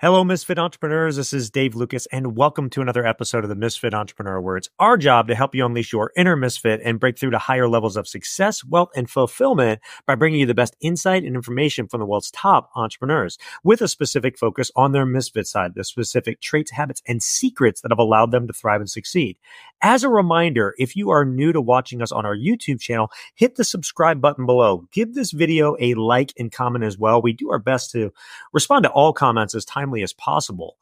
Hello, Misfit Entrepreneurs. This is Dave Lukas, and welcome to another episode of the Misfit Entrepreneur, where it's our job to help you unleash your inner misfit and break through to higher levels of success, wealth, and fulfillment by bringing you the best insight and information from the world's top entrepreneurs, with a specific focus on their misfit side, the specific traits, habits, and secrets that have allowed them to thrive and succeed. As a reminder, if you are new to watching us on our YouTube channel, hit the subscribe button below. Give this video a like and comment as well. We do our best to respond to all comments as timely as possible.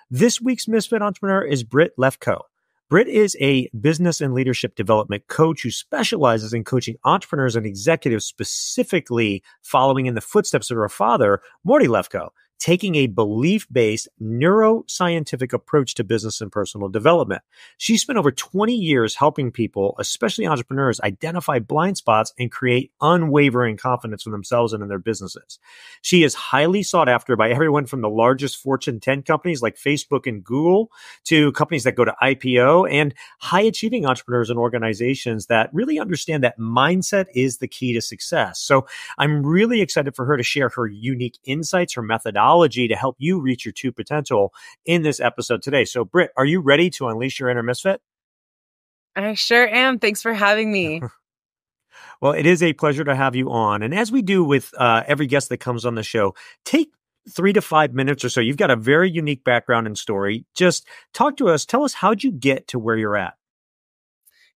This week's Misfit Entrepreneur is Britt Lefkoe. Britt is a business and leadership development coach who specializes in coaching entrepreneurs and executives, specifically following in the footsteps of her father, Morty Lefkoe, taking a belief-based neuroscientific approach to business and personal development. She spent over 20 years helping people, especially entrepreneurs, identify blind spots and create unwavering confidence in themselves and in their businesses. She is highly sought after by everyone from the largest Fortune 10 companies like Facebook and Google to companies that go to IPO and high-achieving entrepreneurs and organizations that really understand that mindset is the key to success. So I'm really excited for her to share her unique insights, her methodology, to help you reach your true potential in this episode today. So, Britt, are you ready to unleash your inner misfit? I sure am. Thanks for having me. Well, it is a pleasure to have you on. And as we do with every guest that comes on the show, take 3 to 5 minutes or so. You've got a very unique background and story. Just talk to us. Tell us, how'd you get to where you're at?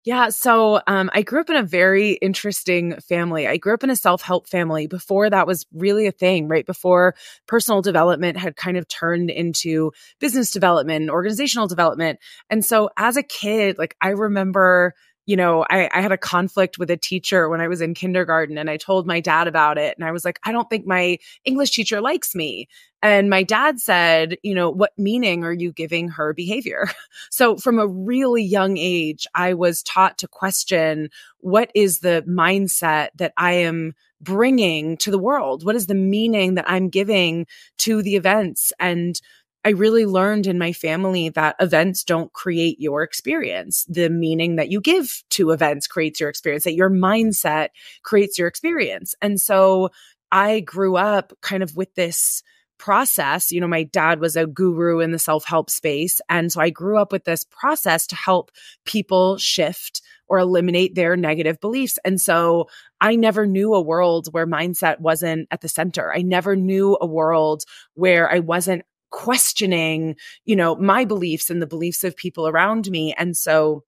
Yeah. So I grew up in a very interesting family. I grew up in a self-help family before that was really a thing, right? Before personal development had kind of turned into business development, organizational development. And so as a kid, like I remember, I had a conflict with a teacher when I was in kindergarten, and I told my dad about it. And I was like, I don't think my English teacher likes me. And my dad said, what meaning are you giving her behavior? So from a really young age, I was taught to question, what is the mindset that I am bringing to the world? What is the meaning that I'm giving to the events? And I really learned in my family that events don't create your experience. The meaning that you give to events creates your experience, that your mindset creates your experience. And so I grew up kind of with this process. My dad was a guru in the self-help space. And so I grew up with this process to help people shift or eliminate their negative beliefs. And so I never knew a world where mindset wasn't at the center. I never knew a world where I wasn't questioning, my beliefs and the beliefs of people around me. And so,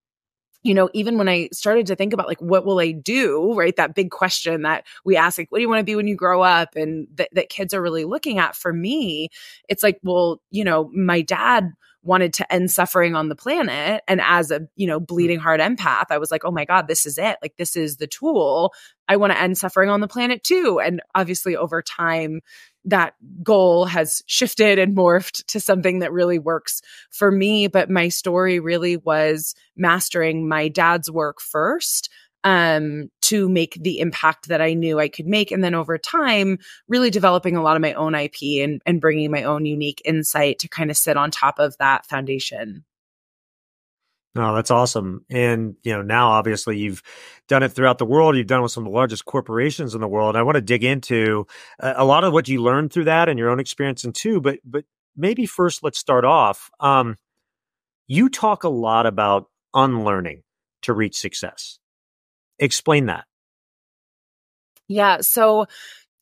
even when I started to think about like, what will I do, right? That big question that we ask, like, what do you want to be when you grow up? And that kids are really looking at. For me, it's like, well, my dad wanted to end suffering on the planet. And as a, bleeding heart empath, I was like, oh my God, this is it. Like, this is the tool. I want to end suffering on the planet too. And obviously over time, that goal has shifted and morphed to something that really works for me. But my story really was mastering my dad's work first, to make the impact that I knew I could make. And then over time, really developing a lot of my own IP and bringing my own unique insight to kind of sit on top of that foundation. Oh, that's awesome. And, now obviously you've done it throughout the world. You've done it with some of the largest corporations in the world. I want to dig into a lot of what you learned through that and your own experience and too, but maybe first let's start off. You talk a lot about unlearning to reach success. Explain that. Yeah. So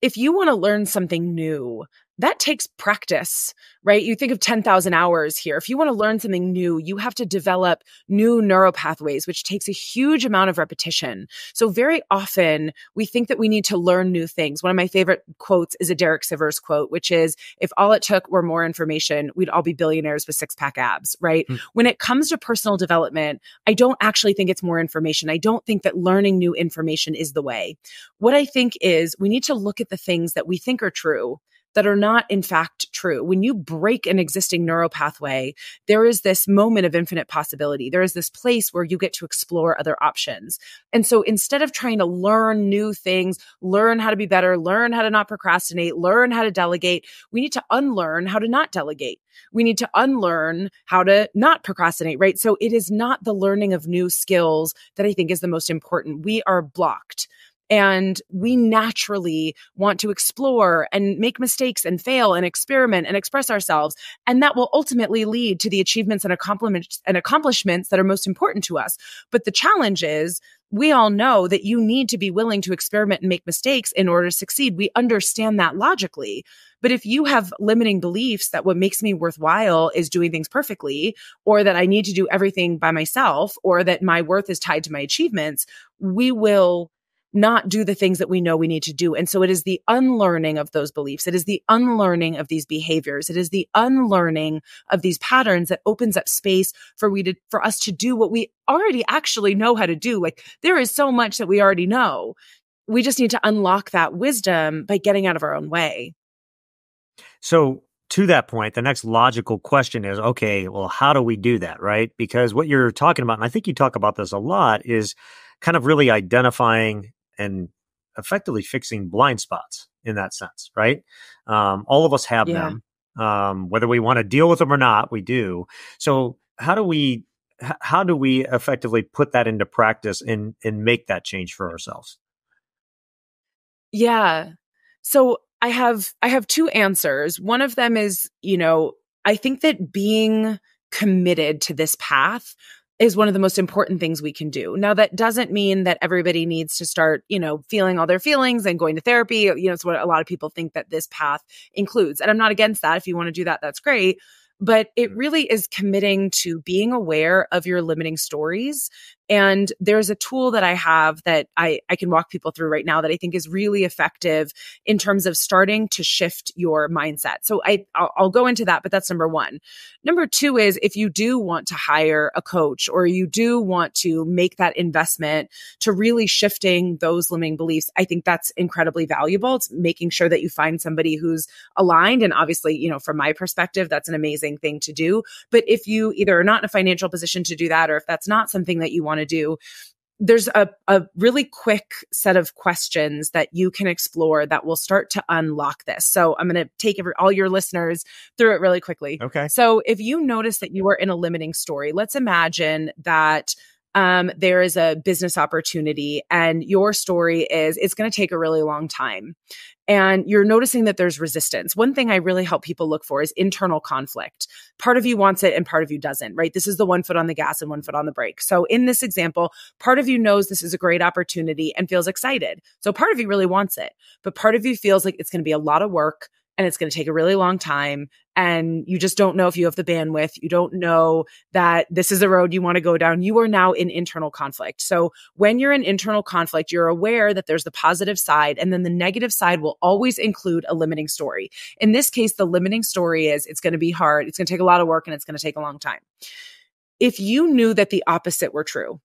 if you want to learn something new, that takes practice, right? You think of 10,000 hours here. If you want to learn something new, you have to develop new neural pathways, which takes a huge amount of repetition. So very often we think that we need to learn new things. One of my favorite quotes is a Derek Sivers quote, which is, if all it took were more information, we'd all be billionaires with six-pack abs, right? When it comes to personal development, I don't actually think it's more information. I don't think that learning new information is the way. What I think is we need to look at the things that we think are true that are not in fact true. When you break an existing neural pathway, there is this moment of infinite possibility. There is this place where you get to explore other options. And so instead of trying to learn new things, learn how to be better, learn how to not procrastinate, learn how to delegate, we need to unlearn how to not delegate. We need to unlearn how to not procrastinate, right? So it is not the learning of new skills that I think is the most important. We are blocked. And we naturally want to explore and make mistakes and fail and experiment and express ourselves. And that will ultimately lead to the achievements and accomplishments that are most important to us. But the challenge is, we all know that you need to be willing to experiment and make mistakes in order to succeed. We understand that logically. But if you have limiting beliefs that what makes me worthwhile is doing things perfectly, or that I need to do everything by myself, or that my worth is tied to my achievements, we will not do the things that we know we need to do. And so it is the unlearning of those beliefs. It is the unlearning of these behaviors. It is the unlearning of these patterns that opens up space for us to do what we already actually know how to do. Like, there is so much that we already know. We just need to unlock that wisdom by getting out of our own way. So to that point, the next logical question is, okay, well, how do we do that, right? Because what you're talking about, and I think you talk about this a lot, is kind of really identifying and effectively fixing blind spots in that sense, right? All of us have them. Whether we want to deal with them or not, we do. So how do we effectively put that into practice and make that change for ourselves? Yeah. So I have two answers. One of them is, I think that being committed to this path is one of the most important things we can do. Now, that doesn't mean that everybody needs to start, feeling all their feelings and going to therapy. It's what a lot of people think that this path includes. And I'm not against that. If you want to do that, that's great. But it really is committing to being aware of your limiting stories. And there's a tool that I have that I can walk people through right now that I think is really effective in terms of starting to shift your mindset. So I'll go into that, but that's number one. Number two is, if you do want to hire a coach, or you do want to make that investment to really shifting those limiting beliefs, I think that's incredibly valuable. It's making sure that you find somebody who's aligned. And obviously, from my perspective, that's an amazing thing to do. But if you either are not in a financial position to do that, or if that's not something that you want to do, there's a really quick set of questions that you can explore that will start to unlock this. So I'm going to take all your listeners through it really quickly. Okay. So if you notice that you are in a limiting story, let's imagine that there is a business opportunity and your story is, it's going to take a really long time. And you're noticing that there's resistance. One thing I really help people look for is internal conflict. Part of you wants it and part of you doesn't, right? This is the one foot on the gas and one foot on the brake. So in this example, part of you knows this is a great opportunity and feels excited. So part of you really wants it, but part of you feels like it's going to be a lot of work and it's going to take a really long time. And you just don't know if you have the bandwidth. You don't know that this is the road you want to go down. You are now in internal conflict. So when you're in internal conflict, you're aware that there's the positive side, and then the negative side will always include a limiting story. In this case, the limiting story is, it's going to be hard. It's going to take a lot of work and it's going to take a long time. If you knew that the opposite were true,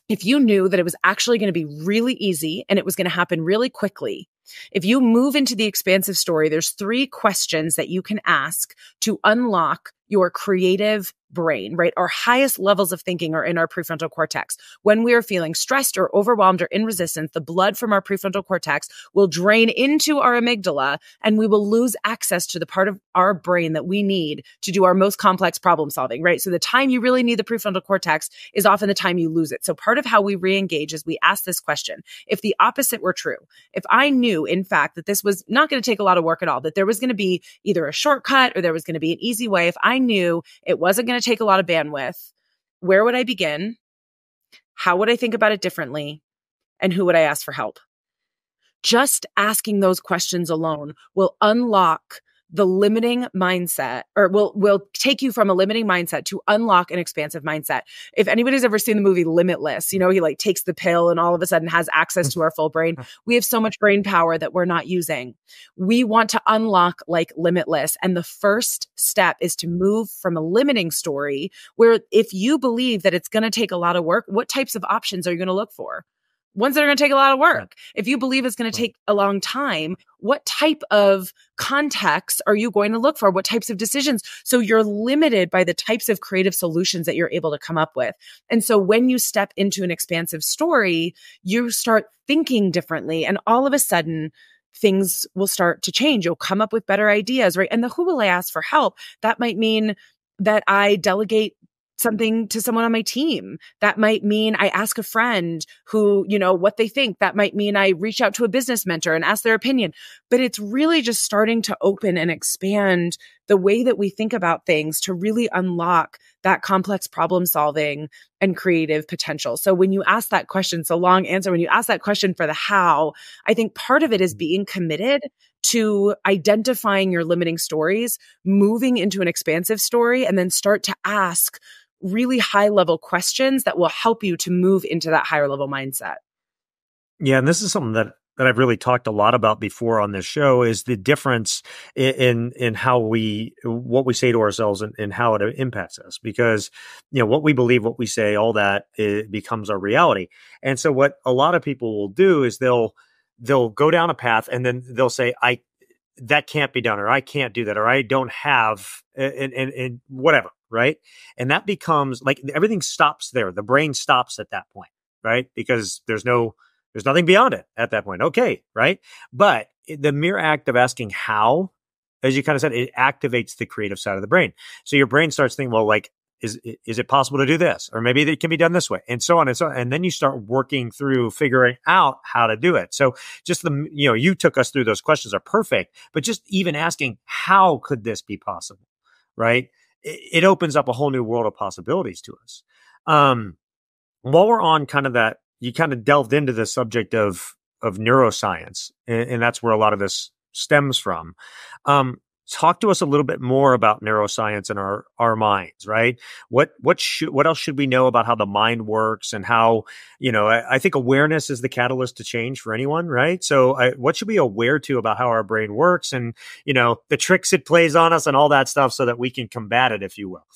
if you knew that it was actually going to be really easy and it was going to happen really quickly, if you move into the expansive story, there's 3 questions that you can ask to unlock your creative brain, right? Our highest levels of thinking are in our prefrontal cortex. When we are feeling stressed or overwhelmed or in resistance, the blood from our prefrontal cortex will drain into our amygdala, and we will lose access to the part of our brain that we need to do our most complex problem solving, right? So the time you really need the prefrontal cortex is often the time you lose it. So part of how we re-engage is we ask this question: if the opposite were true, if I knew, in fact, that this was not going to take a lot of work at all, that there was going to be either a shortcut or there was going to be an easy way, if I knew it wasn't going to take a lot of bandwidth, where would I begin? How would I think about it differently? And who would I ask for help? Just asking those questions alone will unlock the limiting mindset, or will take you from a limiting mindset to unlock an expansive mindset. If anybody's ever seen the movie Limitless, he like takes the pill and all of a sudden has access to our full brain. We have so much brain power that we're not using. We want to unlock like Limitless. And the first step is to move from a limiting story where, if you believe that it's going to take a lot of work, what types of options are you going to look for? Ones that are going to take a lot of work. If you believe it's going to take a long time, what type of context are you going to look for? What types of decisions? So you're limited by the types of creative solutions that you're able to come up with. And so when you step into an expansive story, you start thinking differently. And all of a sudden, things will start to change. You'll come up with better ideas, right? And who will I ask for help? That might mean that I delegate something to someone on my team. That might mean I ask a friend who, what they think. That might mean I reach out to a business mentor and ask their opinion. But it's really just starting to open and expand the way that we think about things to really unlock that complex problem solving and creative potential. So when you ask that question, it's a long answer. When you ask that question for the how, I think part of it is being committed to identifying your limiting stories, moving into an expansive story, and then start to ask really high level questions that will help you to move into that higher level mindset. Yeah. And this is something that I've really talked a lot about before on this show, is the difference in how what we say to ourselves and how it impacts us, because, what we believe, what we say, all that, it becomes our reality. And so what a lot of people will do is they'll go down a path and then they'll say, that can't be done, or I can't do that, or I don't have, and whatever. Right. And that becomes like everything stops there. The brain stops at that point, right? Because there's nothing beyond it at that point. Okay. Right. But the mere act of asking how, as you kind of said, it activates the creative side of the brain. So your brain starts thinking, well, like, is it possible to do this? Or maybe it can be done this way, and so on and so on. And then you start working through figuring out how to do it. So just you took us through those questions are perfect, but just even asking, how could this be possible? Right. It opens up a whole new world of possibilities to us. While we're on kind of that, you kind of delved into the subject of neuroscience, and that's where a lot of this stems from. Talk to us a little bit more about neuroscience and our minds, right? What else should we know about how the mind works, and how, I think awareness is the catalyst to change for anyone, right? So what should we be aware to about how our brain works, and, the tricks it plays on us and all that stuff, so that we can combat it, if you will?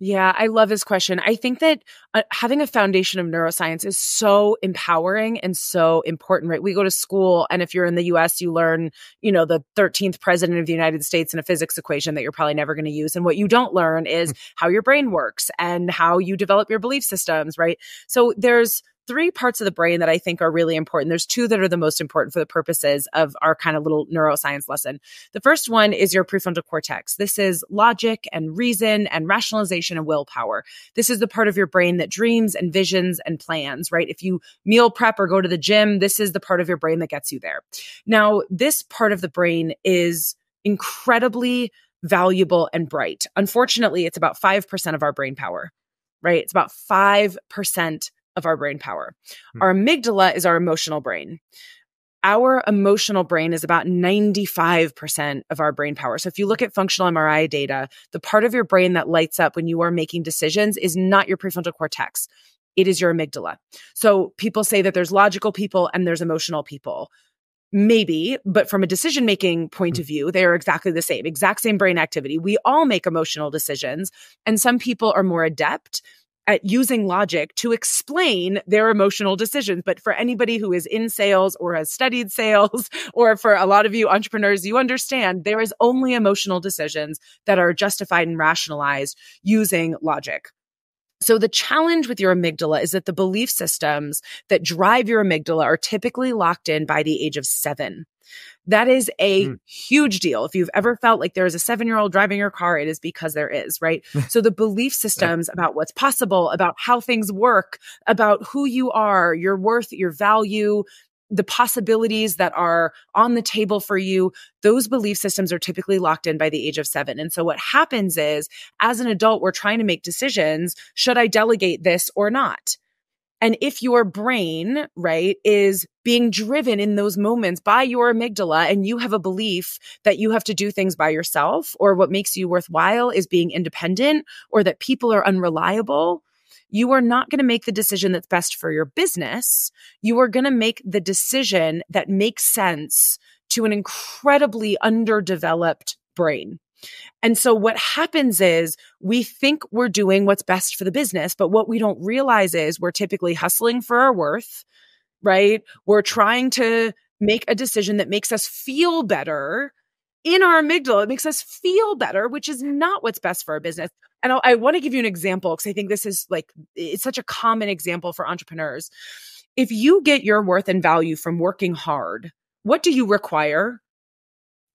Yeah, I love this question. I think that having a foundation of neuroscience is so empowering and so important, right? We go to school, and if you're in the US, you learn, the 13th president of the United States in a physics equation that you're probably never going to use. And what you don't learn is how your brain works and how you develop your belief systems, right? So there's 3 parts of the brain that I think are really important. There's 2 that are the most important for the purposes of our kind of little neuroscience lesson. The first one is your prefrontal cortex. This is logic and reason and rationalization and willpower. This is the part of your brain that dreams and visions and plans, right? If you meal prep or go to the gym, this is the part of your brain that gets you there. Now, this part of the brain is incredibly valuable and bright. Unfortunately, it's about 5% of our brain power, right? It's about 5% of our brain power. Our amygdala is our emotional brain. Our emotional brain is about 95% of our brain power. So if you look at functional MRI data, the part of your brain that lights up when you are making decisions is not your prefrontal cortex. It is your amygdala. So people say that there's logical people and there's emotional people. Maybe, but from a decision-making point of view, they are exactly the same, exact same brain activity. We all make emotional decisions, and some people are more adept at using logic to explain their emotional decisions. But for anybody who is in sales or has studied sales, or for a lot of you entrepreneurs, you understand there is only emotional decisions that are justified and rationalized using logic. So the challenge with your amygdala is that the belief systems that drive your amygdala are typically locked in by the age of 7. That is a huge deal. If you've ever felt like there is a 7-year-old driving your car, it is because there is, right? So the belief systems about what's possible, about how things work, about who you are, your worth, your value, the possibilities that are on the table for you, those belief systems are typically locked in by the age of 7. And so what happens is, as an adult, we're trying to make decisions. Should I delegate this or not? And if your brain, right, is being driven in those moments by your amygdala, and you have a belief that you have to do things by yourself, or what makes you worthwhile is being independent, or that people are unreliable, you are not going to make the decision that's best for your business. You are going to make the decision that makes sense to an incredibly underdeveloped brain. And so what happens is we think we're doing what's best for the business, but what we don't realize is we're typically hustling for our worth, right? We're trying to make a decision that makes us feel better in our amygdala. It makes us feel better, which is not what's best for our business. And I want to give you an example, because I think this is it's such a common example for entrepreneurs. If you get your worth and value from working hard, what do you require?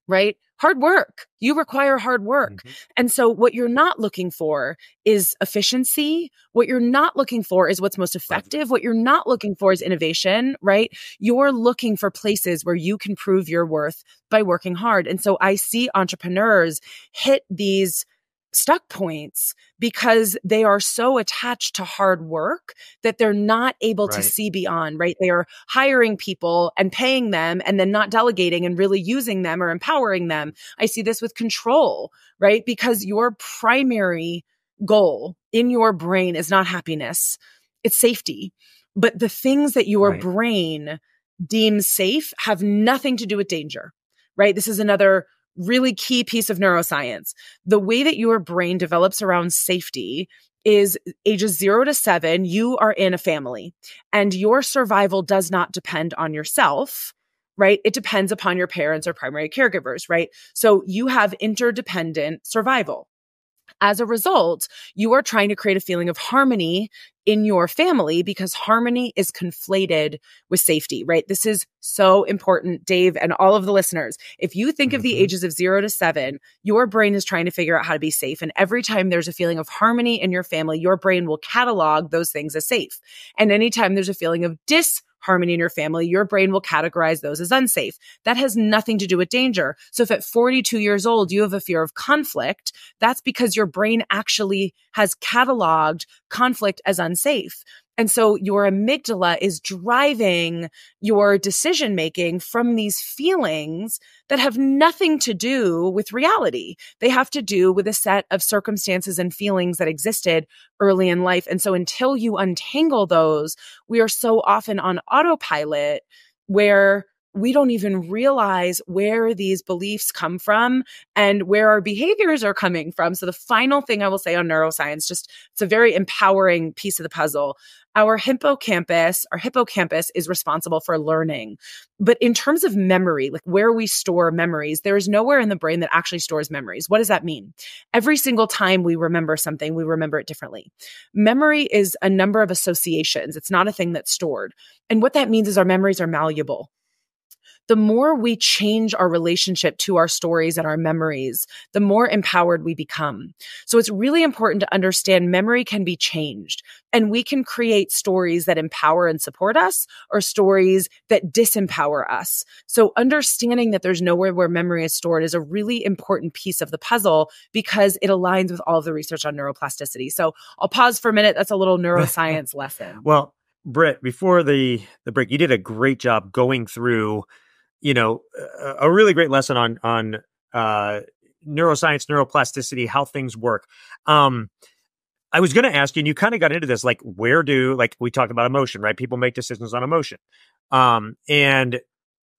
right? Hard work. You require hard work. Mm-hmm. And so what you're not looking for is efficiency. What you're not looking for is what's most effective. Right. What you're not looking for is innovation, right? You're looking for places where you can prove your worth by working hard. And so I see entrepreneurs hit these stuck points because they are so attached to hard work that they're not able to see beyond, right? They are hiring people and paying them and then not delegating and really using them or empowering them. I see this with control, right? Because your primary goal in your brain is not happiness, it's safety. But the things that your brain deems safe have nothing to do with danger, right? This is another really key piece of neuroscience. The way that your brain develops around safety is ages 0 to 7, you are in a family and your survival does not depend on yourself, right? It depends upon your parents or primary caregivers, right? So you have interdependent survival. As a result, you are trying to create a feeling of harmony in your family because harmony is conflated with safety, right? This is so important, Dave, and all of the listeners. If you think of the ages of 0 to 7, your brain is trying to figure out how to be safe. And every time there's a feeling of harmony in your family, your brain will catalog those things as safe. And anytime there's a feeling of disharmony in your family, your brain will categorize those as unsafe. That has nothing to do with danger. So if at 42 years old, you have a fear of conflict, that's because your brain actually has cataloged conflict as unsafe. And so your amygdala is driving your decision making from these feelings that have nothing to do with reality. They have to do with a set of circumstances and feelings that existed early in life. And so until you untangle those, we are so often on autopilot where we don't even realize where these beliefs come from and where our behaviors are coming from. So the final thing I will say on neuroscience, just it's a very empowering piece of the puzzle. Our hippocampus is responsible for learning. But in terms of memory, like where we store memories, there is nowhere in the brain that actually stores memories. What does that mean? Every single time we remember something, we remember it differently. Memory is a number of associations. It's not a thing that's stored. And what that means is our memories are malleable. The more we change our relationship to our stories and our memories, the more empowered we become. So it's really important to understand memory can be changed and we can create stories that empower and support us or stories that disempower us. So understanding that there's nowhere where memory is stored is a really important piece of the puzzle because it aligns with all of the research on neuroplasticity. So I'll pause for a minute. That's a little neuroscience lesson. Well, Britt, before the break, you did a great job going through a really great lesson on neuroscience, neuroplasticity, how things work. I was going to ask you, and you kind of got into this, like we talked about emotion, right? People make decisions on emotion. And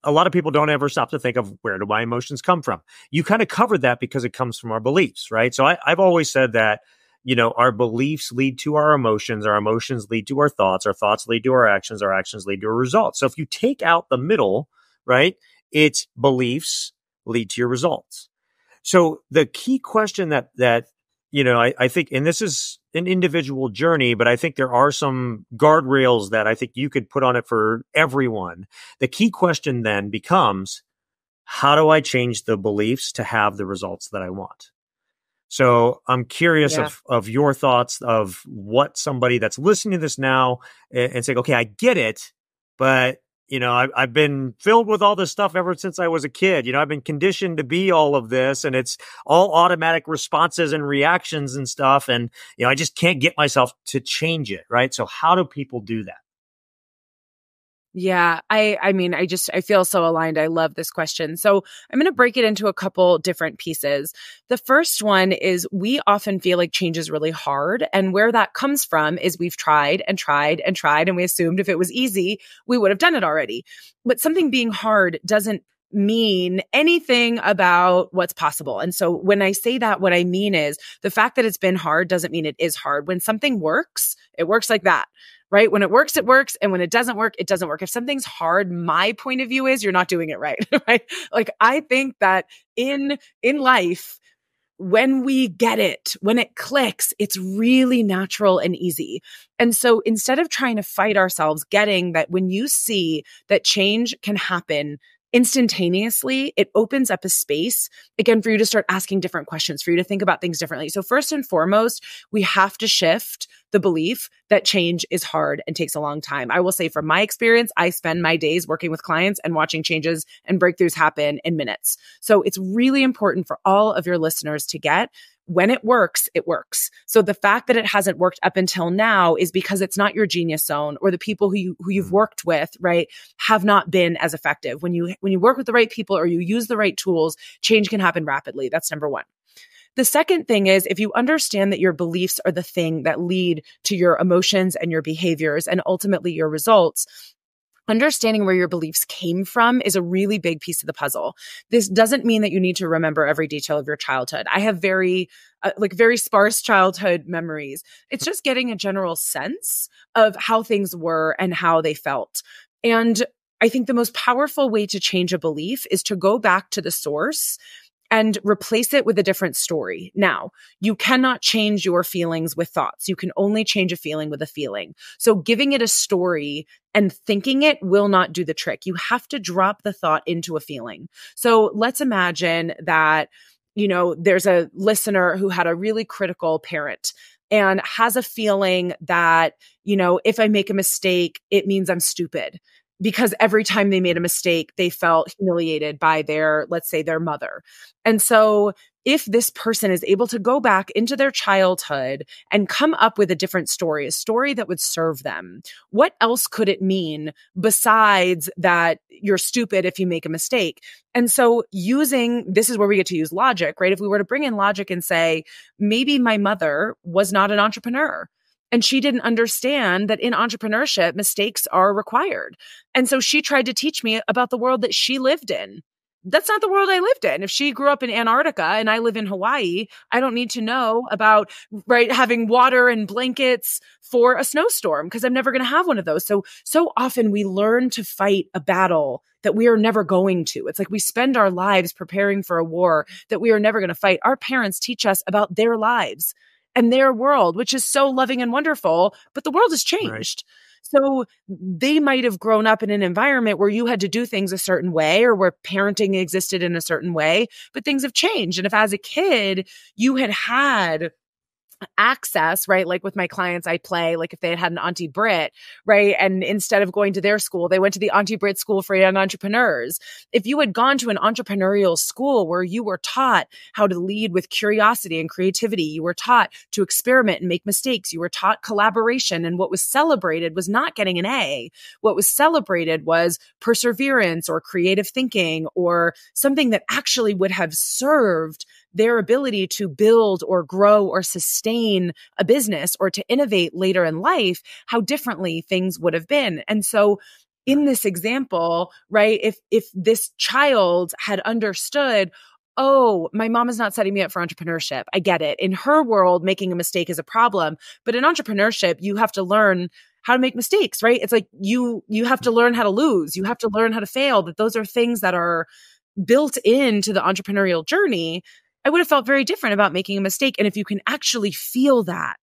a lot of people don't ever stop to think of where do my emotions come from? You kind of covered that because it comes from our beliefs, right? So I've always said that, our beliefs lead to our emotions lead to our thoughts lead to our actions lead to our results. So if you take out the middle, right? It's beliefs lead to your results. So the key question that I think, and this is an individual journey, but I think there are some guardrails that I think you could put on it for everyone. The key question then becomes, how do I change the beliefs to have the results that I want? So I'm curious of your thoughts of what somebody that's listening to this now and saying, okay, I get it, but I've been filled with all this stuff ever since I was a kid. I've been conditioned to be all of this and it's all automatic responses and reactions and stuff. And, I just can't get myself to change it. Right. So how do people do that? Yeah, I feel so aligned. I love this question. So I'm going to break it into a couple different pieces. The first one is we often feel like change is really hard. And where that comes from is we've tried and tried and tried. And we assumed if it was easy, we would have done it already. But something being hard doesn't mean anything about what's possible. And so when I say that, what I mean is the fact that it's been hard doesn't mean it is hard. When something works, it works like that. Right? When it works, it works. And when it doesn't work, it doesn't work. If something's hard, my point of view is you're not doing it right. Right? Like I think that in life, when we get it, when it clicks, it's really natural and easy. And so instead of trying to fight ourselves, getting that when you see that change can happen instantaneously, it opens up a space, again, for you to start asking different questions, for you to think about things differently. So first and foremost, we have to shift the belief that change is hard and takes a long time. I will say from my experience, I spend my days working with clients and watching changes and breakthroughs happen in minutes. So it's really important for all of your listeners to get, when it works, it works. So the fact that it hasn't worked up until now is because it's not your genius zone, or the people who you've worked with, right, have not been as effective. When you work with the right people or you use the right tools, change can happen rapidly. That's number one. The second thing is, if you understand that your beliefs are the thing that lead to your emotions and your behaviors and ultimately your results, understanding where your beliefs came from is a really big piece of the puzzle. This doesn't mean that you need to remember every detail of your childhood. I have very sparse childhood memories. It's just getting a general sense of how things were and how they felt. And I think the most powerful way to change a belief is to go back to the source and replace it with a different story. Now, you cannot change your feelings with thoughts. You can only change a feeling with a feeling. So giving it a story and thinking it will not do the trick. You have to drop the thought into a feeling. So let's imagine that, there's a listener who had a really critical parent and has a feeling that, if I make a mistake, it means I'm stupid. Because every time they made a mistake, they felt humiliated by let's say their mother. And so if this person is able to go back into their childhood and come up with a different story, a story that would serve them, what else could it mean besides that you're stupid if you make a mistake? And so this is where we get to use logic, right? If we were to bring in logic and say, maybe my mother was not an entrepreneur, and she didn't understand that in entrepreneurship, mistakes are required. And so she tried to teach me about the world that she lived in. That's not the world I lived in. If she grew up in Antarctica and I live in Hawaii, I don't need to know about, right, having water and blankets for a snowstorm, because I'm never going to have one of those. So often we learn to fight a battle that we are never going to. It's like we spend our lives preparing for a war that we are never going to fight. Our parents teach us about their lives and their world, which is so loving and wonderful, but the world has changed. Right. So they might have grown up in an environment where you had to do things a certain way, or where parenting existed in a certain way, but things have changed. And if as a kid you had access, right? Like with my clients, I play, like if they had an Auntie Britt, right? And instead of going to their school, they went to the Auntie Britt School for Young Entrepreneurs. If you had gone to an entrepreneurial school where you were taught how to lead with curiosity and creativity, you were taught to experiment and make mistakes, you were taught collaboration, and what was celebrated was not getting an A. What was celebrated was perseverance or creative thinking or something that actually would have served their ability to build or grow or sustain a business or to innovate later in life, how differently things would have been. And so in this example, right, if this child had understood, oh, my mom is not setting me up for entrepreneurship. I get it. In her world, making a mistake is a problem. But in entrepreneurship, you have to learn how to make mistakes, right? It's like you have to learn how to lose. You have to learn how to fail, that those are things that are built into the entrepreneurial journey. I would have felt very different about making a mistake. And if you can actually feel that,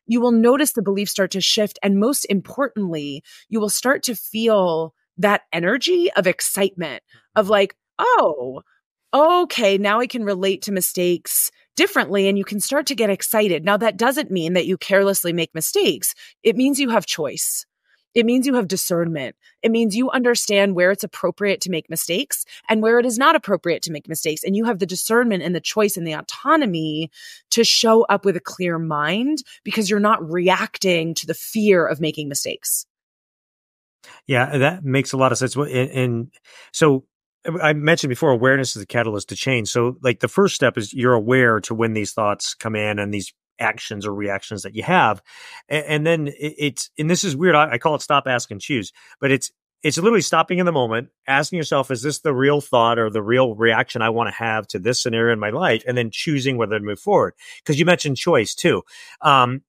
you will notice the beliefs start to shift. And most importantly, you will start to feel that energy of excitement of like, oh, okay, now I can relate to mistakes differently. And you can start to get excited. Now, that doesn't mean that you carelessly make mistakes. It means you have choice. It means you have discernment. It means you understand where it's appropriate to make mistakes and where it is not appropriate to make mistakes. And you have the discernment and the choice and the autonomy to show up with a clear mind because you're not reacting to the fear of making mistakes. Yeah, that makes a lot of sense. And so I mentioned before, awareness is the catalyst to change. So like the first step is you're aware to when these thoughts come in and these actions or reactions that you have. And then and this is weird. I call it stop, ask, and choose, but it's literally stopping in the moment, asking yourself, is this the real thought or the real reaction I want to have to this scenario in my life? And then choosing whether to move forward. Because you mentioned choice too. And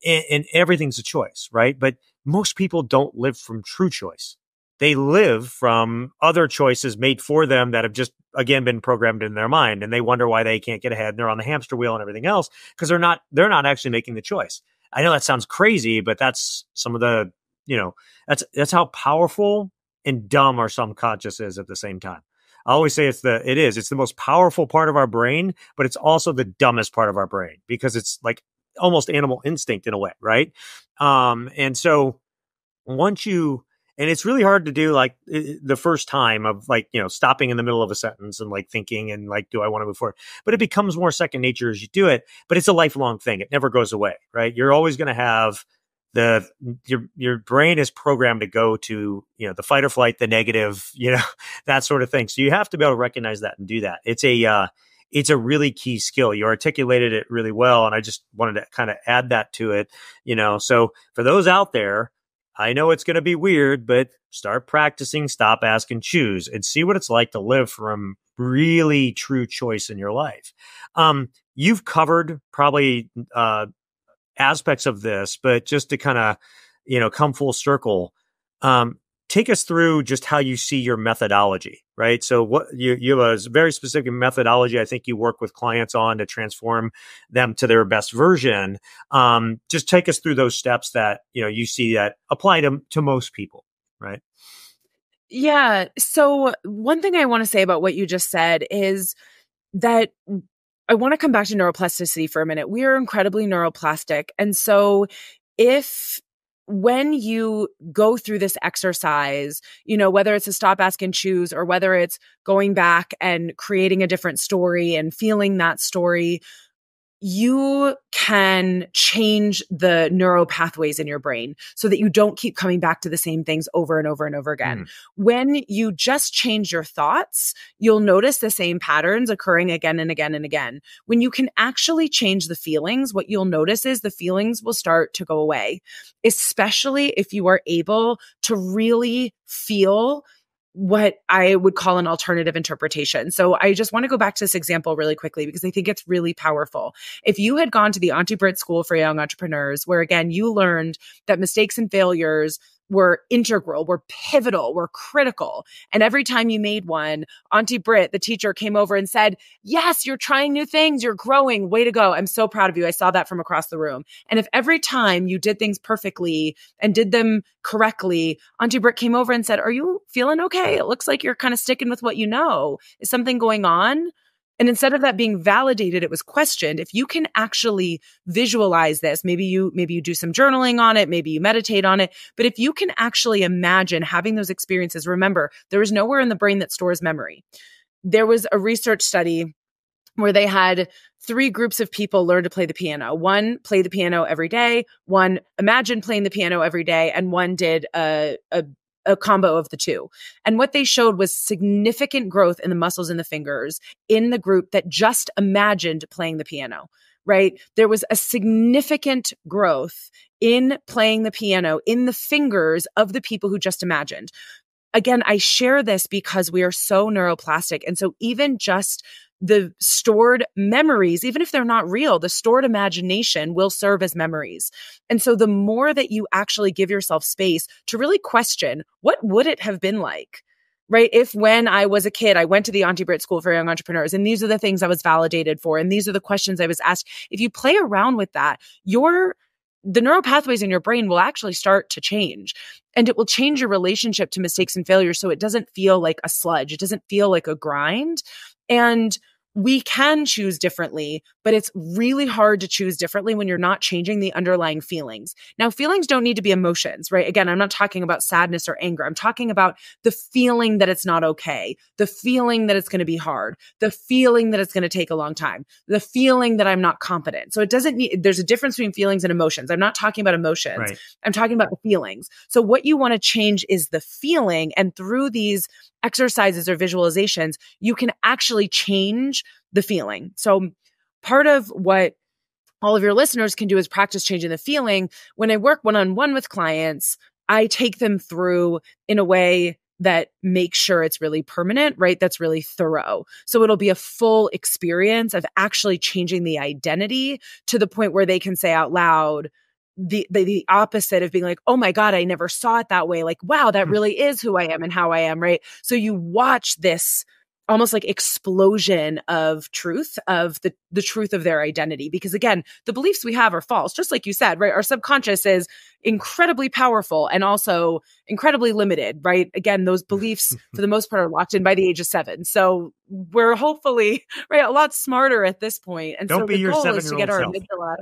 everything's a choice, right? But most people don't live from true choice. They live from other choices made for them that have just, again, been programmed in their mind. And they wonder why they can't get ahead. And they're on the hamster wheel and everything else because they're not actually making the choice. I know that sounds crazy, but that's some of the, that's how powerful and dumb our subconscious is at the same time. I always say it's the most powerful part of our brain, but it's also the dumbest part of our brain because it's like almost animal instinct in a way, right? And so and it's really hard to do like the first time of like, stopping in the middle of a sentence and like thinking and like, do I want to move forward? But it becomes more second nature as you do it, but it's a lifelong thing. It never goes away, right? You're always going to have your brain is programmed to go to, the fight or flight, the negative, that sort of thing. So you have to be able to recognize that and do that. It's a really key skill. You articulated it really well. And I just wanted to kind of add that to it, so for those out there, I know it's going to be weird, but start practicing, stop, ask, and choose, and see what it's like to live from really true choice in your life. You've covered probably aspects of this, but just to kind of, come full circle, take us through just how you see your methodology, right? So what you have a very specific methodology I think you work with clients on to transform them to their best version. Just take us through those steps that, you see that apply to most people, right? Yeah. So one thing I want to say about what you just said is that I want to come back to neuroplasticity for a minute. We are incredibly neuroplastic. And so when you go through this exercise, whether it's a stop, ask, and choose, or whether it's going back and creating a different story and feeling that story, you can change the neural pathways in your brain so that you don't keep coming back to the same things over and over and over again. When you just change your thoughts, you'll notice the same patterns occurring again and again and again. When you can actually change the feelings, what you'll notice is the feelings will start to go away, especially if you are able to really feel what I would call an alternative interpretation. So I just want to go back to this example really quickly because I think it's really powerful. If you had gone to the Auntie Britt School for Young Entrepreneurs, where again, you learned that mistakes and failures were integral, were pivotal, were critical. And every time you made one, Auntie Britt, the teacher, came over and said, yes, you're trying new things. You're growing. Way to go. I'm so proud of you. I saw that from across the room. And if every time you did things perfectly and did them correctly, Auntie Britt came over and said, are you feeling okay? It looks like you're kind of sticking with what you know. Is something going on? And instead of that being validated, it was questioned. If you can actually visualize this, maybe you do some journaling on it, maybe you meditate on it. But if you can actually imagine having those experiences, remember, there is nowhere in the brain that stores memory. There was a research study where they had 3 groups of people learn to play the piano. One played the piano every day, one imagined playing the piano every day, and one did a combo of the two. And what they showed was significant growth in the muscles in the fingers in the group that just imagined playing the piano, right? There was a significant growth in playing the piano in the fingers of the people who just imagined. Again, I share this because we are so neuroplastic. And so even just the stored memories, even if they're not real, the stored imagination will serve as memories. And so the more that you actually give yourself space to really question, what would it have been like? Right? If when I was a kid, I went to the Auntie Britt School for Young Entrepreneurs, and these are the things I was validated for, and these are the questions I was asked. If you play around with that, the neural pathways in your brain will actually start to change, and it will change your relationship to mistakes and failures. So it doesn't feel like a sludge. It doesn't feel like a grind. And we can choose differently, but it's really hard to choose differently when you're not changing the underlying feelings. Now, feelings don't need to be emotions, right? Again, I'm not talking about sadness or anger. I'm talking about the feeling that it's not okay, the feeling that it's going to be hard, the feeling that it's going to take a long time, the feeling that I'm not competent. So there's a difference between feelings and emotions. I'm not talking about emotions. Right. I'm talking about the feelings. So what you want to change is the feeling. And through these exercises or visualizations, you can actually change the feeling. So part of what all of your listeners can do is practice changing the feeling. When I work one-on-one with clients, I take them through in a way that makes sure it's really permanent, right? That's really thorough. So it'll be a full experience of actually changing the identity to the point where they can say out loud, the opposite of being like, oh my God, I never saw it that way. Like, wow, that really is who I am and how I am, right? So you watch this almost like explosion of truth, of the truth of their identity. Because again, the beliefs we have are false. Just like you said, right? Our subconscious is, incredibly powerful and also incredibly limited, right? Again, those beliefs for the most part are locked in by the age of 7. So we're hopefully, right, a lot smarter at this point. And Don't so be the your goal is to get 7-year-old our self. amygdala.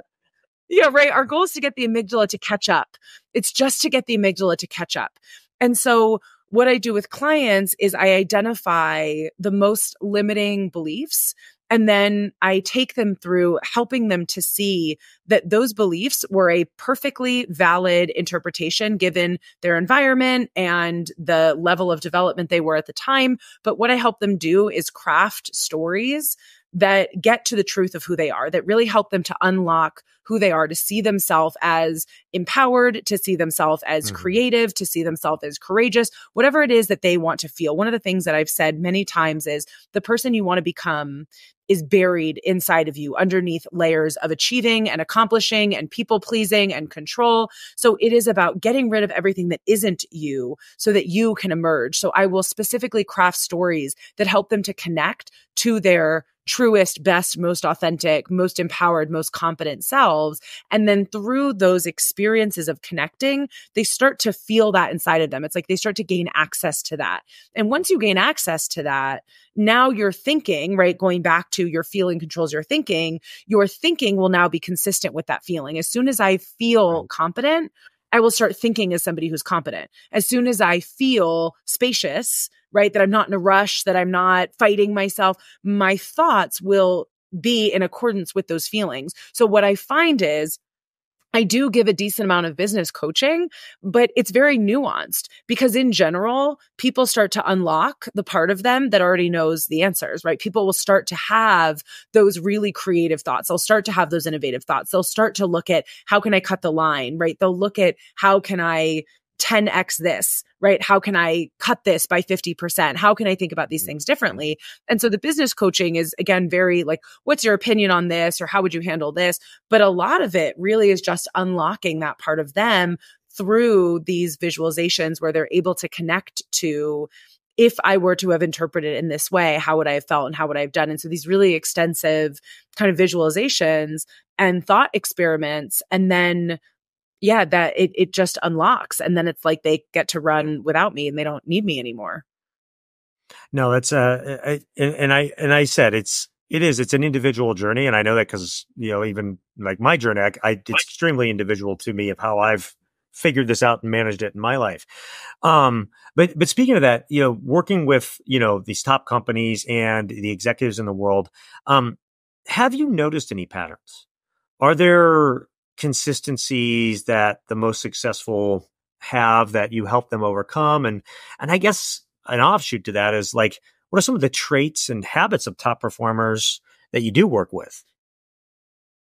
Yeah, right. Our goal is to get the amygdala to catch up. It's just to get the amygdala to catch up. And so what I do with clients is I identify the most limiting beliefs, and then I take them through helping them to see that those beliefs were a perfectly valid interpretation given their environment and the level of development they were at the time. But what I help them do is craft stories that get to the truth of who they are, that really help them to unlock who they are, to see themselves as empowered, to see themselves as creative, to see themselves as courageous, whatever it is that they want to feel. One of the things that I've said many times is the person you want to become is buried inside of you underneath layers of achieving and accomplishing and people pleasing and control. So it is about getting rid of everything that isn't you so that you can emerge. So I will specifically craft stories that help them to connect to their truest, best, most authentic, most empowered, most competent selves. And then through those experiences of connecting, they start to feel that inside of them. It's like they start to gain access to that. And once you gain access to that, now your thinking, right, going back to your feeling controls your thinking will now be consistent with that feeling. As soon as I feel competent, I will start thinking as somebody who's competent. As soon as I feel spacious, right, that I'm not in a rush, that I'm not fighting myself, my thoughts will be in accordance with those feelings. So what I find is I do give a decent amount of business coaching, but it's very nuanced because in general, people start to unlock the part of them that already knows the answers, right? People will start to have those really creative thoughts. They'll start to have those innovative thoughts. They'll start to look at how can I cut the line, right? They'll look at how can I 10x this, right? How can I cut this by 50%? How can I think about these things differently? And so the business coaching is, again, very like, what's your opinion on this? Or how would you handle this? But a lot of it really is just unlocking that part of them through these visualizations where they're able to connect to, if I were to have interpreted it in this way, how would I have felt and how would I have done? And so these really extensive kind of visualizations and thought experiments, and then that it just unlocks. And then it's like they get to run without me and they don't need me anymore. No, that's I said it's an individual journey. And I know that because, even like my journey, it's extremely individual to me of how I've figured this out and managed it in my life. But speaking of that, working with, these top companies and the executives in the world, have you noticed any patterns? Are there consistencies that the most successful have that you help them overcome? And I guess an offshoot to that is like, what are some of the traits and habits of top performers that you do work with?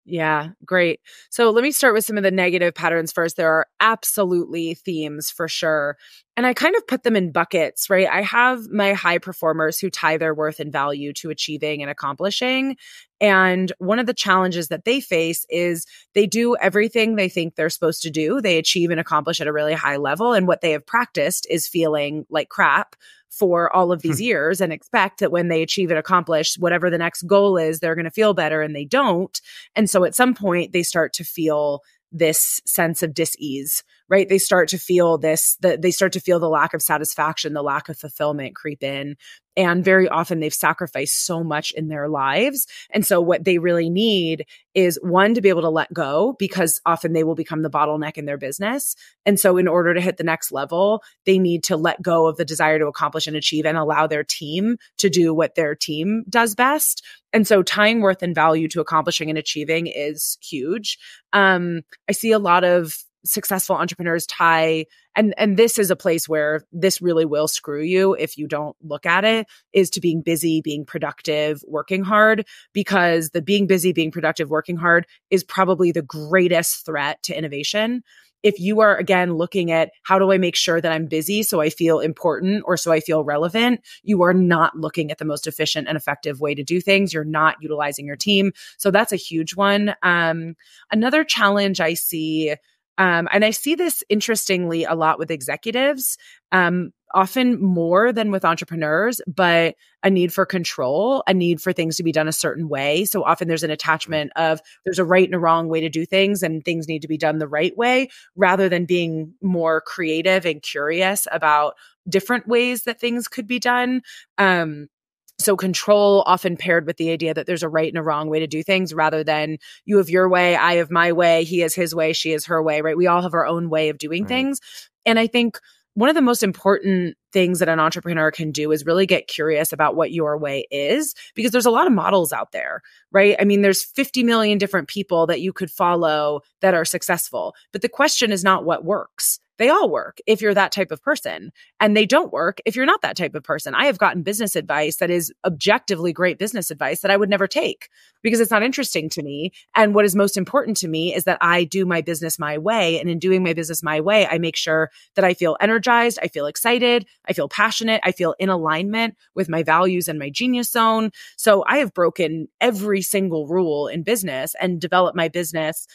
Yeah, great. So let me start with some of the negative patterns first. There are absolutely themes for sure. And I kind of put them in buckets, right? I have my high performers who tie their worth and value to achieving and accomplishing. And one of the challenges that they face is they do everything they think they're supposed to do. They achieve and accomplish at a really high level. And what they have practiced is feeling like crap for all of these years and expect that when they achieve and accomplish whatever the next goal is, they're going to feel better, and they don't. And so at some point they start to feel this sense of dis-ease, right? They start to feel the lack of satisfaction, the lack of fulfillment creep in. And very often they've sacrificed so much in their lives. And so what they really need is, one, to be able to let go, because often they will become the bottleneck in their business. And so in order to hit the next level, they need to let go of the desire to accomplish and achieve and allow their team to do what their team does best. And so tying worth and value to accomplishing and achieving is huge. I see a lot of successful entrepreneurs tie, and this is a place where this really will screw you if you don't look at it, is to being busy, being productive, working hard, because the being busy, being productive, working hard is probably the greatest threat to innovation. If you are, again, looking at how do I make sure that I'm busy so I feel important or so I feel relevant, you are not looking at the most efficient and effective way to do things. You're not utilizing your team. So that's a huge one. Another challenge I see And I see this interestingly a lot with executives, often more than with entrepreneurs, but a need for control, a need for things to be done a certain way. So often there's an attachment of there's a right and a wrong way to do things, and things need to be done the right way, rather than being more creative and curious about different ways that things could be done. So control often paired with the idea that there's a right and a wrong way to do things, rather than you have your way, I have my way, he has his way, she has her way, right? We all have our own way of doing things. And I think one of the most important things that an entrepreneur can do is really get curious about what your way is, because there's a lot of models out there, right? I mean, there's 50 million different people that you could follow that are successful. But the question is not what works. They all work if you're that type of person, and they don't work if you're not that type of person. I have gotten business advice that is objectively great business advice that I would never take because it's not interesting to me. And what is most important to me is that I do my business my way. And in doing my business my way, I make sure that I feel energized, I feel excited, I feel passionate, I feel in alignment with my values and my genius zone. So I have broken every single rule in business and developed my business,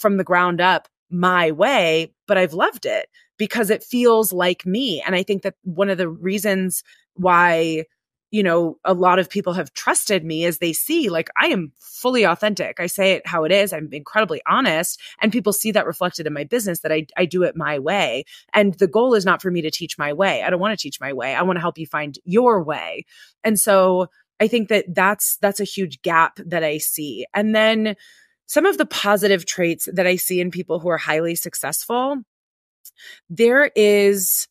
from the ground up my way, but I've loved it because it feels like me. And I think that one of the reasons why, a lot of people have trusted me is they see like I am fully authentic. I say it how it is. I'm incredibly honest, and people see that reflected in my business, that I do it my way. And the goal is not for me to teach my way. I don't want to teach my way. I want to help you find your way. And so I think that that's a huge gap that I see. And then some of the positive traits that I see in people who are highly successful, there is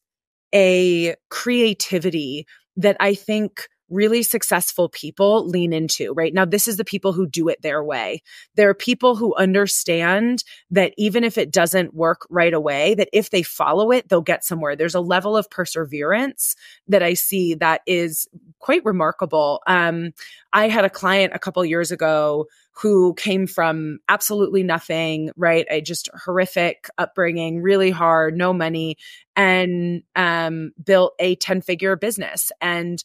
a creativity that I think really successful people lean into, right? Now, this is the people who do it their way. There are people who understand that even if it doesn't work right away, that if they follow it, they'll get somewhere. There's a level of perseverance that I see that is quite remarkable. I had a client a couple years ago who came from absolutely nothing, right? A just horrific upbringing, really hard, no money, and built a 10-figure business. And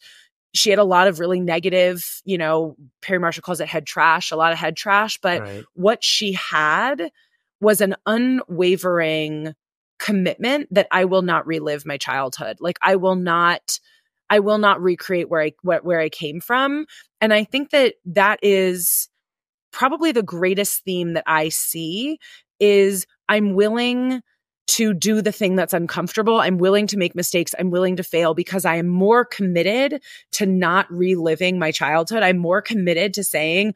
she had a lot of really negative, Perry Marshall calls it head trash, a lot of head trash. But what she had was an unwavering commitment that I will not relive my childhood. Like I will not recreate where I came from. And I think that is probably the greatest theme that I see is I'm willing to do the thing that's uncomfortable. I'm willing to make mistakes. I'm willing to fail because I am more committed to not reliving my childhood. I'm more committed to saying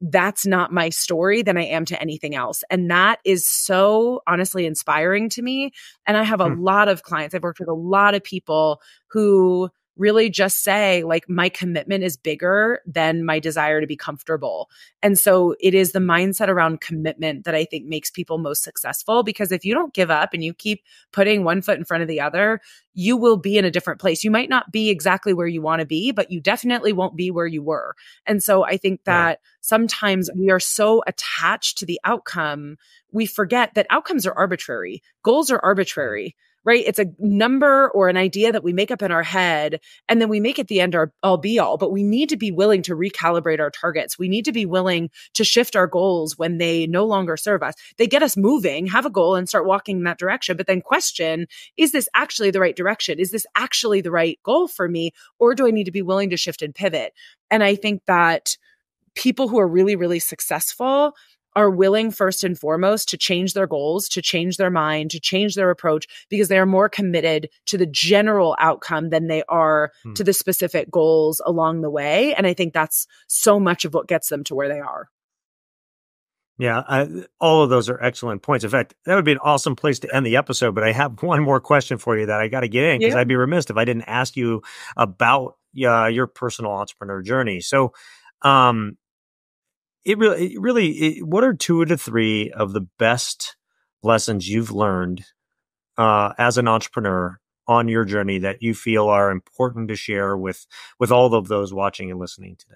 that's not my story than I am to anything else. And that is so honestly inspiring to me. And I have a lot of clients. I've worked with a lot of people who really just say like, my commitment is bigger than my desire to be comfortable. And so it is the mindset around commitment that I think makes people most successful, because if you don't give up and you keep putting one foot in front of the other, you will be in a different place. You might not be exactly where you want to be, but you definitely won't be where you were. And so I think that sometimes we are so attached to the outcome, we forget that outcomes are arbitrary. Goals are arbitrary. Right? It's a number or an idea that we make up in our head, and then we make it the end all be all. But we need to be willing to recalibrate our targets. We need to be willing to shift our goals when they no longer serve us. They get us moving, have a goal and start walking in that direction, but then question, is this actually the right direction? Is this actually the right goal for me? Or do I need to be willing to shift and pivot? And I think that people who are really, really successful are willing first and foremost to change their goals, to change their mind, to change their approach, because they are more committed to the general outcome than they are to the specific goals along the way. And I think that's so much of what gets them to where they are. Yeah, all of those are excellent points. In fact, that would be an awesome place to end the episode. But I have one more question for you that I got to get in, because I'd be remiss if I didn't ask you about your personal entrepreneur journey. So, what are 2 to 3 of the best lessons you've learned as an entrepreneur on your journey that you feel are important to share with all of those watching and listening today?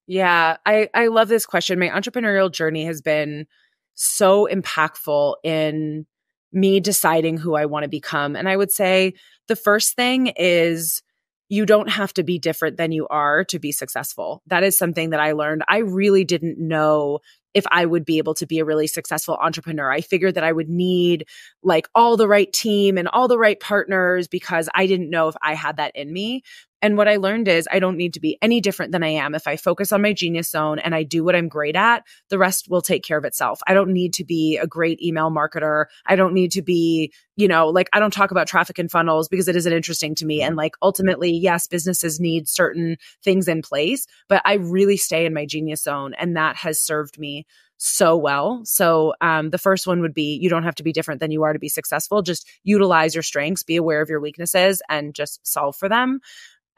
Yeah, I love this question. My entrepreneurial journey has been so impactful in me deciding who I want to become. And I would say the first thing is you don't have to be different than you are to be successful. That is something that I learned. I really didn't know if I would be able to be a really successful entrepreneur. I figured that I would need like all the right team and all the right partners because I didn't know if I had that in me. And what I learned is I don't need to be any different than I am. If I focus on my genius zone and I do what I'm great at, the rest will take care of itself. I don't need to be a great email marketer. I don't need to be, like I don't talk about traffic and funnels because it isn't interesting to me. And like ultimately, yes, businesses need certain things in place, but I really stay in my genius zone. And that has served me so well. So the first one would be you don't have to be different than you are to be successful. Just utilize your strengths, be aware of your weaknesses, and just solve for them.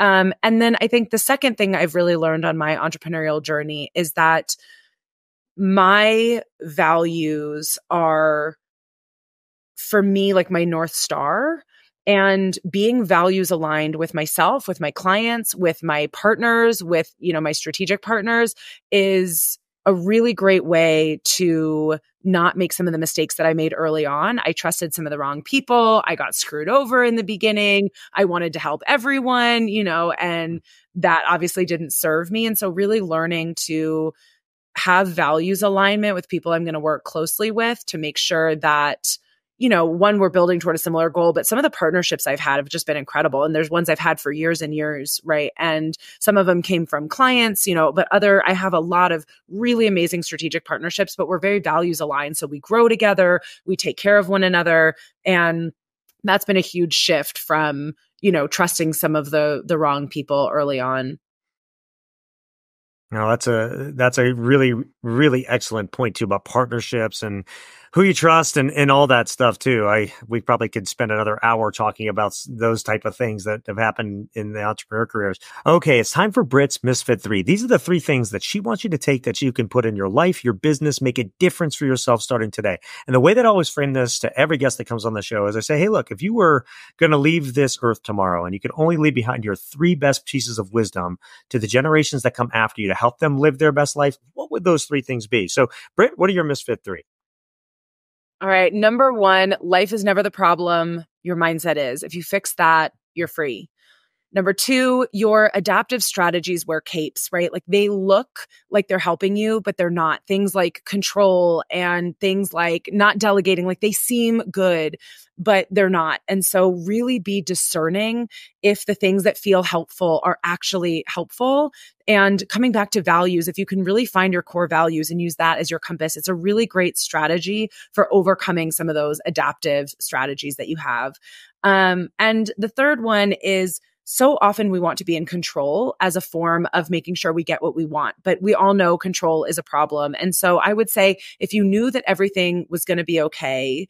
And then I think the second thing I've really learned on my entrepreneurial journey is that my values are, for me, like my North Star. And being values aligned with myself, with my clients, with my partners, with, my strategic partners is a really great way to not make some of the mistakes that I made early on. I trusted some of the wrong people. I got screwed over in the beginning. I wanted to help everyone, and that obviously didn't serve me. And so really learning to have values alignment with people I'm going to work closely with to make sure that one, we're building toward a similar goal, but some of the partnerships I've had have just been incredible. And there's ones I've had for years and years, right? And some of them came from clients, but I have a lot of really amazing strategic partnerships, but we're very values aligned. So we grow together, we take care of one another. And that's been a huge shift from, trusting some of the wrong people early on. No, that's a really, really excellent point too about partnerships and who you trust and all that stuff too. We probably could spend another hour talking about those type of things that have happened in the entrepreneur careers. Okay, it's time for Britt's Misfit 3. These are the 3 things that she wants you to take that you can put in your life, your business, make a difference for yourself starting today. And the way that I always frame this to every guest that comes on the show is I say, hey, look, if you were going to leave this earth tomorrow and you could only leave behind your 3 best pieces of wisdom to the generations that come after you to help them live their best life, what would those 3 things be? So, Britt, what are your Misfit 3? All right. Number 1, life is never the problem. Your mindset is. If you fix that, you're free. Number 2, your adaptive strategies wear capes, right? Like they look like they're helping you, but they're not. Things like control and things like not delegating, like they seem good, but they're not. And so really be discerning if the things that feel helpful are actually helpful. And coming back to values, if you can really find your core values and use that as your compass, it's a really great strategy for overcoming some of those adaptive strategies that you have. And the third one is, so often we want to be in control as a form of making sure we get what we want, but we all know control is a problem. And so I would say if you knew that everything was going to be okay,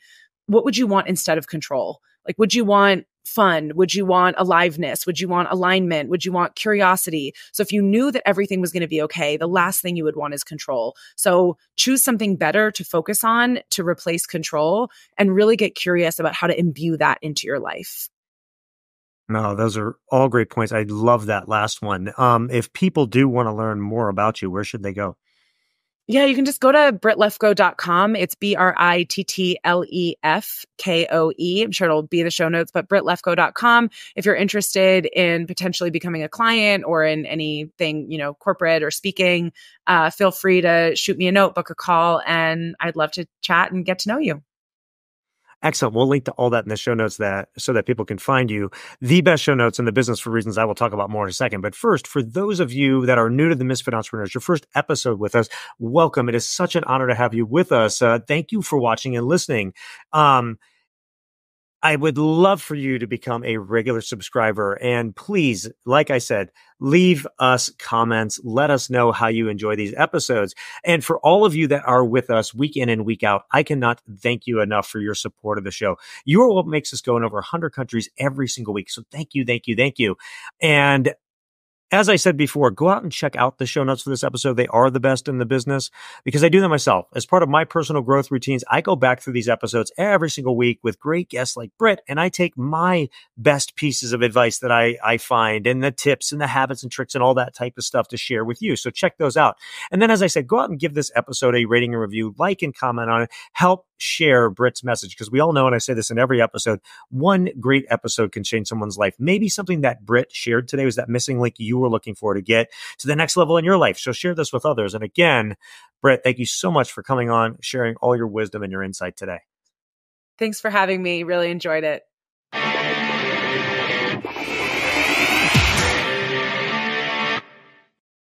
what would you want instead of control? Like, would you want fun? Would you want aliveness? Would you want alignment? Would you want curiosity? So if you knew that everything was going to be okay, the last thing you would want is control. So choose something better to focus on to replace control and really get curious about how to imbue that into your life. No, those are all great points. I love that last one. If people do want to learn more about you, where should they go? Yeah, you can just go to brittlefkoe.com. It's BritLefkoe. I'm sure it'll be in the show notes, but brittlefkoe.com. If you're interested in potentially becoming a client or in anything, corporate or speaking, feel free to shoot me a note, book a call, and I'd love to chat and get to know you. Excellent. We'll link to all that in the show notes so that people can find you. The best show notes in the business for reasons I will talk about more in a second. But first, for those of you that are new to the Misfit Entrepreneurs, your first episode with us, welcome. It is such an honor to have you with us. Thank you for watching and listening. I would love for you to become a regular subscriber. And please, like I said, leave us comments. Let us know how you enjoy these episodes. And for all of you that are with us week in and week out, I cannot thank you enough for your support of the show. You are what makes us go in over 100 countries every single week. So thank you, thank you, thank you. And as I said before, go out and check out the show notes for this episode. They are the best in the business because I do them myself. As part of my personal growth routines, I go back through these episodes every single week with great guests like Britt, and I take my best pieces of advice that I find and the tips and the habits and tricks and all that type of stuff to share with you. So check those out. And then, as I said, go out and give this episode a rating and review, like and comment on it. Help share Britt's message, because we all know, and I say this in every episode, one great episode can change someone's life. Maybe something that Britt shared today was that missing link you were looking for to get to the next level in your life. So share this with others. And again, Britt, thank you so much for coming on, sharing all your wisdom and your insight today. Thanks for having me. Really enjoyed it.